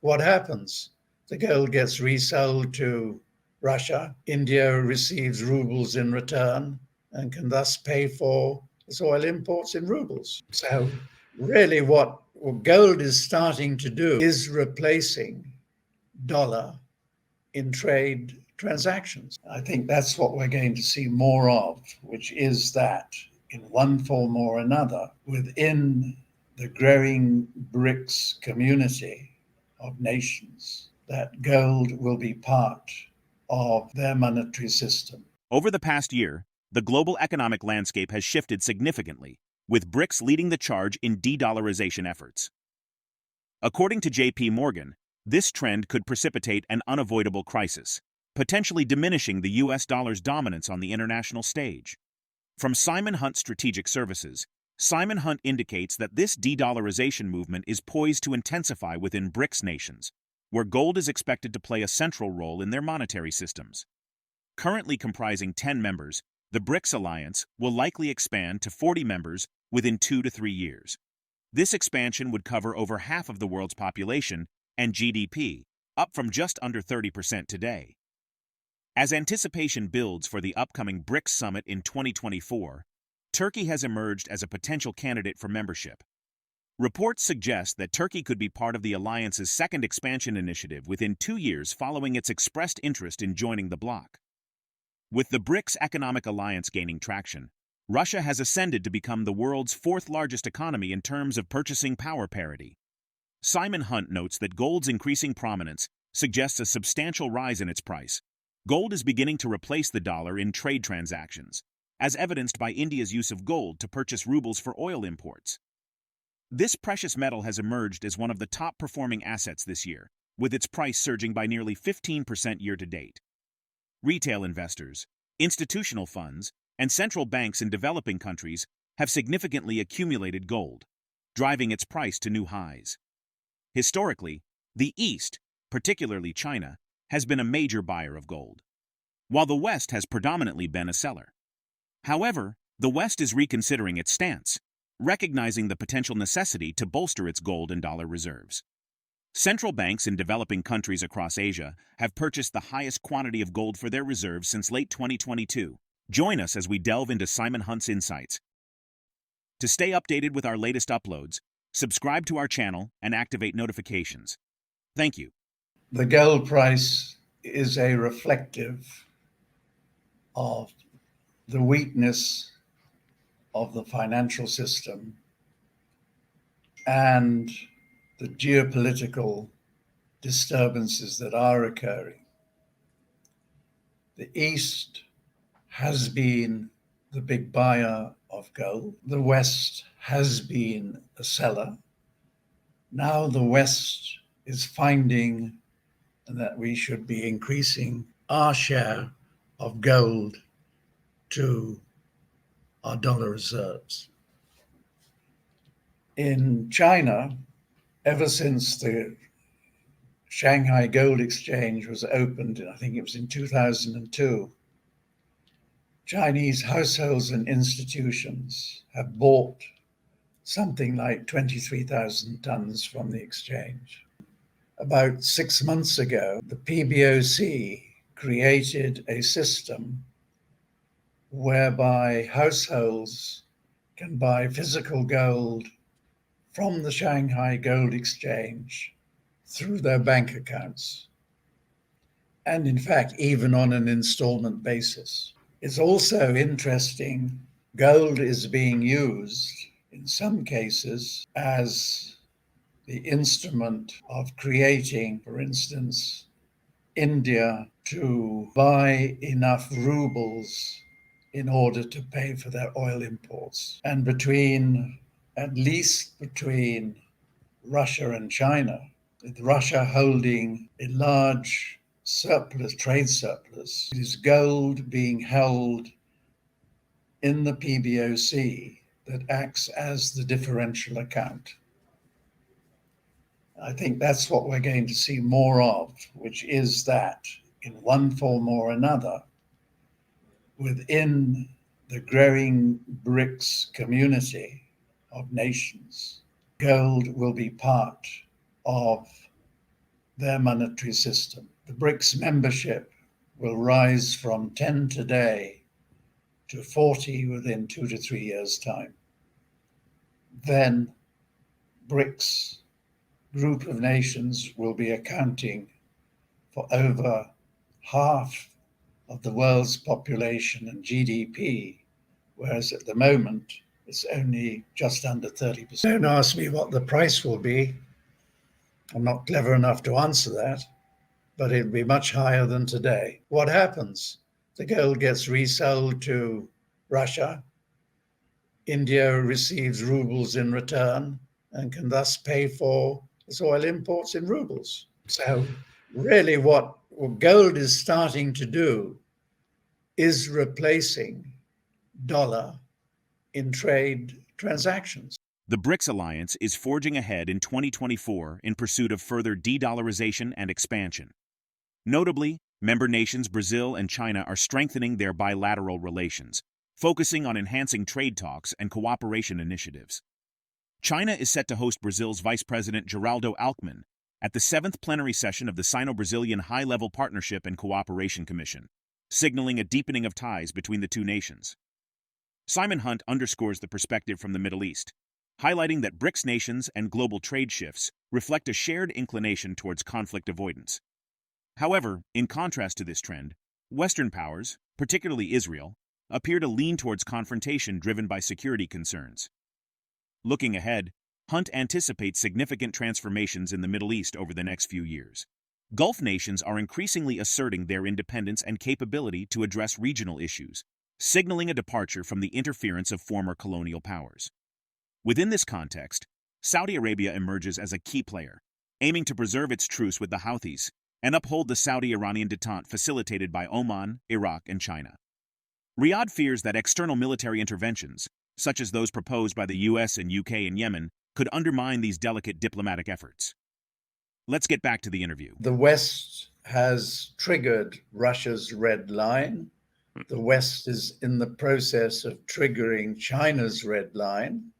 what happens? The gold gets resold to Russia. India receives rubles in return and can thus pay for its oil imports in rubles. So, really, what gold is starting to do is replacing dollar in trade transactions. I think that's what we're going to see more of, which is that in one form or another, within the growing BRICS community of nations, that gold will be part of their monetary system. Over the past year, the global economic landscape has shifted significantly, with BRICS leading the charge in de-dollarization efforts. According to JPMorgan, this trend could precipitate an unavoidable crisis, potentially diminishing the US dollar's dominance on the international stage. From SimonHunt Strategic Services, SimonHunt indicates that this de-dollarization movement is poised to intensify within BRICS nations, where gold is expected to play a central role in their monetary systems. Currently comprising 10 members, the BRICS alliance will likely expand to 40 members within 2 to 3 years. This expansion would cover over half of the world's population and GDP, up from just under 30% today. As anticipation builds for the upcoming BRICS summit in 2024, Turkey has emerged as a potential candidate for membership. Reports suggest that Turkey could be part of the alliance's second expansion initiative within 2 years following its expressed interest in joining the bloc. With the BRICS economic alliance gaining traction, Russia has ascended to become the world's fourth largest economy in terms of purchasing power parity. SimonHunt notes that gold's increasing prominence suggests a substantial rise in its price. Gold is beginning to replace the dollar in trade transactions, as evidenced by India's use of gold to purchase rubles for oil imports. This precious metal has emerged as one of the top-performing assets this year, with its price surging by nearly 15% year-to-date. Retail investors, institutional funds, and central banks in developing countries have significantly accumulated gold, driving its price to new highs. Historically, the East, particularly China, has been a major buyer of gold, while the West has predominantly been a seller. However, the West is reconsidering its stance, recognizing the potential necessity to bolster its gold and dollar reserves. Central banks in developing countries across Asia have purchased the highest quantity of gold for their reserves since late 2022. Join us as we delve into SimonHunt's insights. To stay updated with our latest uploads, subscribe to our channel and activate notifications. Thank you. The gold price is a reflective of the weakness of the financial system and the geopolitical disturbances that are occurring. The East has been the big buyer of gold. The West has been a seller. Now the West is finding that we should be increasing our share of gold to our dollar reserves. In China, ever since the Shanghai Gold Exchange was opened, I think it was in 2002, Chinese households and institutions have bought something like 23,000 tons from the exchange. About 6 months ago, the PBOC created a system whereby households can buy physical gold from the Shanghai Gold Exchange through their bank accounts, and in fact, even on an installment basis. It's also interesting, gold is being used in some cases as the instrument of creating, for instance, India to buy enough rubles in order to pay for their oil imports. And at least between Russia and China, with Russia holding a large trade surplus, it is gold being held in the PBOC that acts as the differential account. I think that's what we're going to see more of, which is that in one form or another, within the growing BRICS community of nations, gold will be part of their monetary system. The BRICS membership will rise from 10 today to 40 within 2 to 3 years' time. Then BRICS group of nations will be accounting for over half of the world's population and GDP, whereas at the moment it's only just under 30%. Don't ask me what the price will be. I'm not clever enough to answer that, but it'll be much higher than today. What happens? The gold gets resold to Russia. India receives rubles in return and can thus pay for its oil imports in rubles. So really what gold is starting to do is replacing dollar in trade transactions. The BRICS alliance is forging ahead in 2024 in pursuit of further de-dollarization and expansion. Notably, member nations Brazil and China are strengthening their bilateral relations, focusing on enhancing trade talks and cooperation initiatives. China is set to host Brazil's Vice President Geraldo Alckmin at the 7th plenary session of the Sino-Brazilian High-Level Partnership and Cooperation Commission, signaling a deepening of ties between the two nations. SimonHunt underscores the perspective from the Middle East, highlighting that BRICS nations and global trade shifts reflect a shared inclination towards conflict avoidance. However, in contrast to this trend, Western powers, particularly Israel, appear to lean towards confrontation driven by security concerns. Looking ahead, Hunt anticipates significant transformations in the Middle East over the next few years. Gulf nations are increasingly asserting their independence and capability to address regional issues, signaling a departure from the interference of former colonial powers. Within this context, Saudi Arabia emerges as a key player, aiming to preserve its truce with the Houthis and uphold the Saudi-Iranian détente facilitated by Oman, Iraq, and China. Riyadh fears that external military interventions, such as those proposed by the US and UK in Yemen, could undermine these delicate diplomatic efforts. Let's get back to the interview. The West has triggered Russia's red line. The West is in the process of triggering China's red line.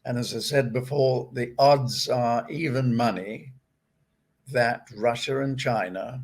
And as I said before, the odds are even money that Russia and China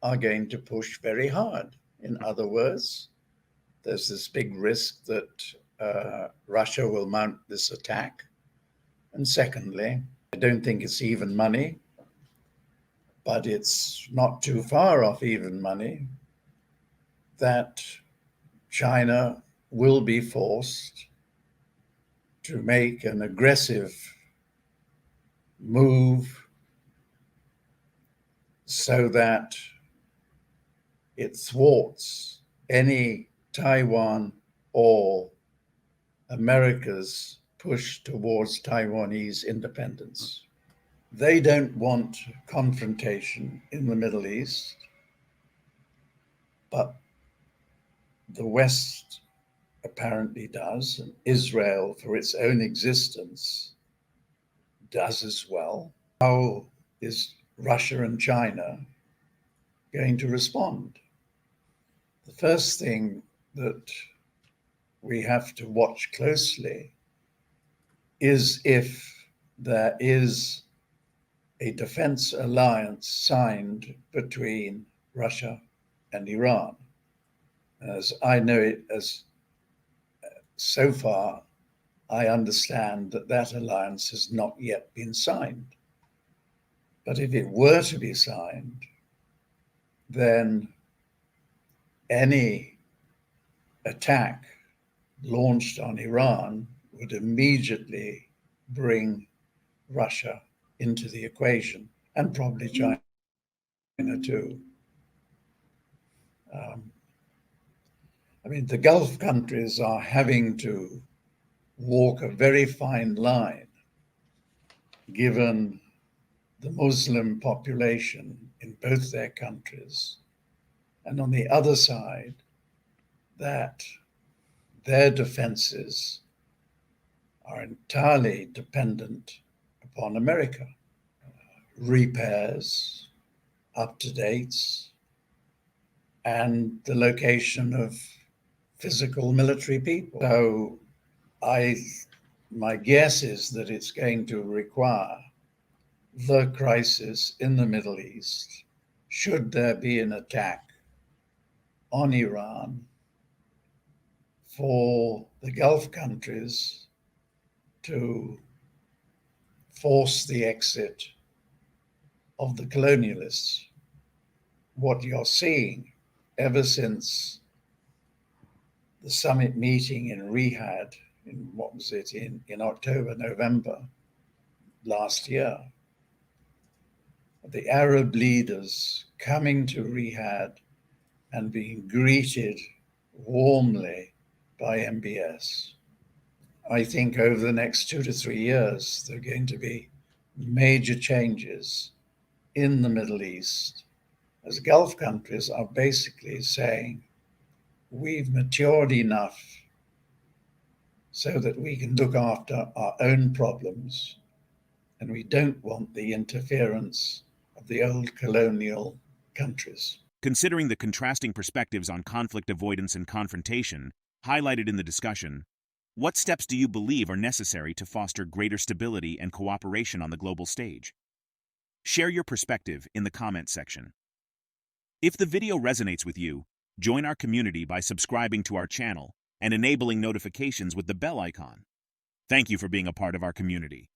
are going to push very hard. In other words, there's this big risk that Russia will mount this attack. And secondly, I don't think it's even money, but it's not too far off even money that China will be forced to make an aggressive move so that it thwarts any Taiwan or America's push towards Taiwanese independence. They don't want confrontation in the Middle East, but the West apparently does, and Israel, for its own existence, does as well. How is Russia and China going to respond? The first thing that we have to watch closely is if there is a defense alliance signed between Russia and Iran. As I know it, as so far, I understand that that alliance has not yet been signed. But if it were to be signed, then any attack launched on Iran would immediately bring Russia into the equation, and probably China too. The Gulf countries are having to walk a very fine line, given the Muslim population in both their countries, and on the other side, that their defenses are entirely dependent upon America. Repairs, up-to-dates, and the location of physical military people. So my guess is that it's going to require the crisis in the Middle East, should there be an attack on Iran, for the Gulf countries to force the exit of the colonialists. What you're seeing ever since the summit meeting in Riyadh, in October, November last year, the Arab leaders coming to Riyadh and being greeted warmly by MBS. I think over the next 2 to 3 years, there are going to be major changes in the Middle East, as Gulf countries are basically saying, we've matured enough so that we can look after our own problems, and we don't want the interference of the old colonial countries. Considering the contrasting perspectives on conflict avoidance and confrontation highlighted in the discussion, what steps do you believe are necessary to foster greater stability and cooperation on the global stage? Share your perspective in the comment section. If the video resonates with you, join our community by subscribing to our channel and enabling notifications with the bell icon. Thank you for being a part of our community.